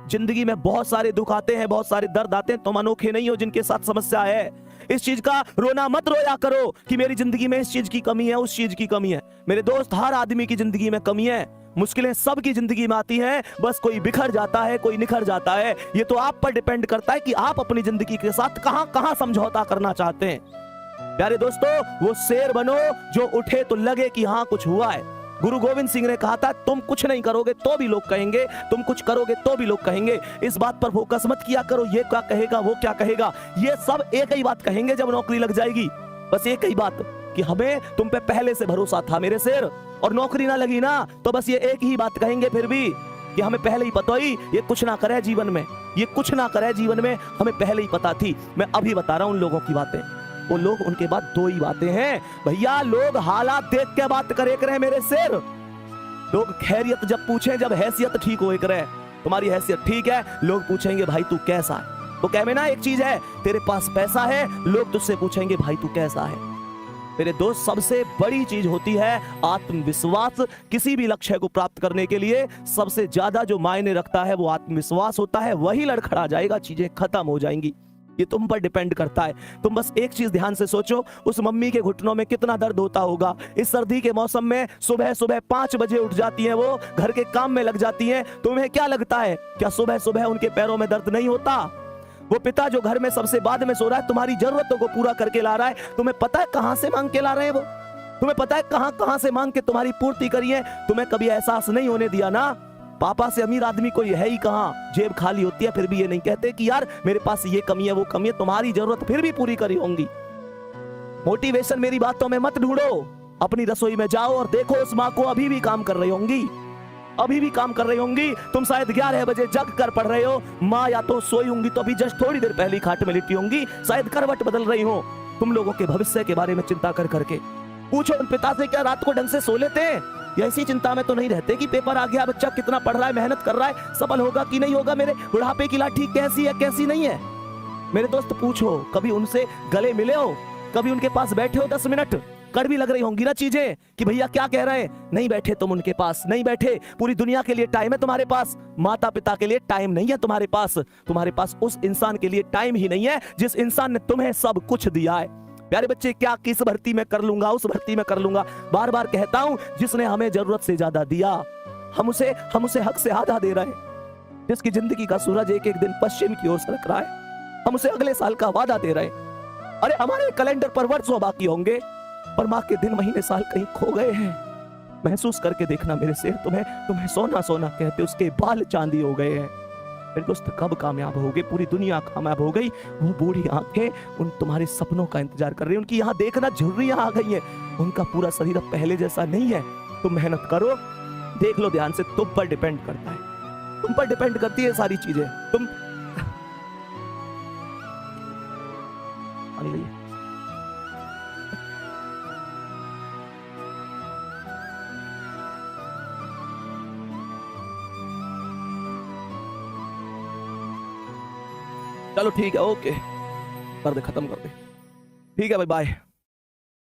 जिंदगी में बहुत सारे दुख आते हैं, बहुत सारे दर्द आते हैं। तुम अनोखे नहीं हो जिनके साथ समस्या है। इस चीज का रोना मत रोया करो कि मेरी जिंदगी में इस चीज की कमी है, उस चीज की कमी है। मेरे दोस्त, हर आदमी की जिंदगी में कमी है, मुश्किलें सबकी जिंदगी में आती हैं। बस कोई बिखर जाता है, कोई निखर जाता है। ये तो आप पर डिपेंड करता है कि आप अपनी जिंदगी के साथ कहां कहां समझौता करना चाहते हैं। प्यारे दोस्तों, वो शेर बनो जो उठे तो लगे कि हाँ कुछ हुआ है। गुरु गोविंद सिंह ने कहा था, तुम कुछ नहीं करोगे तो भी लोग कहेंगे, तुम कुछ करोगे तो भी लोग कहेंगे। इस बात पर फोकस मत किया करो, ये क्या कहेगा, वो क्या कहेगा। ये सब एक ही बात कहेंगे जब नौकरी लग जाएगी। बस एक ही बात कि हमें तुम पे पहले से भरोसा था मेरे शेर, और नौकरी ना लगी ना तो बस ये एक ही बात कहेंगे फिर भी कि हमें पहले ही पता ही ये कुछ ना करे जीवन में, ये कुछ ना करे जीवन में, हमें पहले ही पता थी। मैं अभी बता रहा हूं उन लोगों की बातें। वो लोग, उनके बाद दो ही बातें हैं भैया। लोग हालात देख के बात करे मेरे शेर। लोग खैरियत जब पूछे, जब हैसियत ठीक हो करे, तुम्हारी हैसियत ठीक है, लोग पूछेंगे भाई तू कैसा है। तो कह में ना एक चीज है, तेरे पास पैसा है, लोग तुझसे पूछेंगे भाई तू कैसा है। मेरे दोस्त, सबसे बड़ी चीज होती है आत्मविश्वास। किसी भी लक्ष्य को प्राप्त करने के लिए सबसे ज्यादा जो मायने रखता है वो आत्मविश्वास होता है। वही लड़खड़ा जाएगा, चीजें खत्म हो जाएंगी। ये तुम पर डिपेंड करता है। तुम बस एक चीज ध्यान से सोचो, उस मम्मी के घुटनों में कितना दर्द होता होगा। इस सर्दी के मौसम में सुबह सुबह 5 बजे उठ जाती हैं, वो घर के काम में लग जाती हैं। तुम्हें क्या लगता है, क्या सुबह सुबह उनके पैरों में दर्द नहीं होता? वो पिता जो घर में सबसे बाद में सो रहा है, तुम्हारी जरूरतों को पूरा करके ला रहा है, तुम्हें पता है कहां से मांग के ला रहे हैं वो? तुम्हें पता है कहां कहां से मांग के तुम्हारी पूर्ति करी है? तुम्हें कभी एहसास नहीं होने दिया ना। पापा से अमीर आदमी कोई है ही कहां, जेब खाली होती है, फिर भी ये नहीं कहते कि यार मेरे पास ये कमी है, वो कमी है। तुम्हारी जरूरत फिर भी पूरी करी होंगी। मोटिवेशन मेरी बातों में मत ढूंढो, अपनी रसोई में जाओ और देखो उस माँ को अभी भी काम कर रही होंगी, अभी भी काम कर रही होंगी। तुम शायद 11 बजे जग कर पढ़ रहे हो, माँ या तो सोई होंगी तो अभी जस्ट थोड़ी देर पहले खाट में लिटी होंगी, शायद करवट बदल रही हो। तुम लोगों के भविष्य के बारे में चिंता कर करके पूछो उन पिता से, क्या रात को ढंग से सो लेते हैं? या इसी चिंता में तो नहीं रहते कि पेपर आ गया, बच्चा कितना पढ़ रहा है, मेहनत कर रहा है, सफल होगा कि नहीं होगा, मेरे बुढ़ापे की लाठी कैसी है कैसी नहीं है। मेरे दोस्त पूछो, कभी उनसे गले मिले हो, कभी उनके पास बैठे हो 10 मिनट? कड़वी लग रही होंगी ना चीजें कि भैया क्या कह रहे हैं, नहीं बैठे तुम उनके पास, नहीं बैठे। पूरी दुनिया के लिए टाइम है तुम्हारे पास, माता पिता के लिए टाइम नहीं है तुम्हारे पास। तुम्हारे पास उस इंसान के लिए टाइम ही नहीं है जिस इंसान ने तुम्हें सब कुछ दिया है। प्यारे बच्चे, क्या किस भर्ती में कर लूंगा, उस भर्ती में कर लूंगा, बार बार कहता हूं, जिसने हमें जरूरत से ज्यादा दिया, हम उसे हक से आधा दे रहे हैं। जिसकी जिंदगी का सूरज एक एक दिन पश्चिम की ओर सरक रहा है, हम उसे अगले साल का वादा दे रहे हैं। अरे हमारे कैलेंडर पर वर्षों बाकी होंगे, पर माँ के दिन महीने साल कहीं खो गए हैं। महसूस करके देखना मेरे शेर, तुम्हें सोना सोना कहते उसके बाल चांदी हो गए हैं। मेरे दोस्त, कब कामयाब होगे? पूरी दुनिया कामयाब हो गई, वो बूढ़ी आंखें उन तुम्हारे सपनों का इंतजार कर रही हैं। उनकी यहाँ देखना झुर्रियां आ गई हैं, उनका पूरा शरीर अब पहले जैसा नहीं है। तुम मेहनत करो, देख लो ध्यान से, तुम पर डिपेंड करता है, तुम पर डिपेंड करती है सारी चीजें। तुम चलो ठीक है, ओके कर दे, खत्म कर दे। ठीक है भाई, बाय।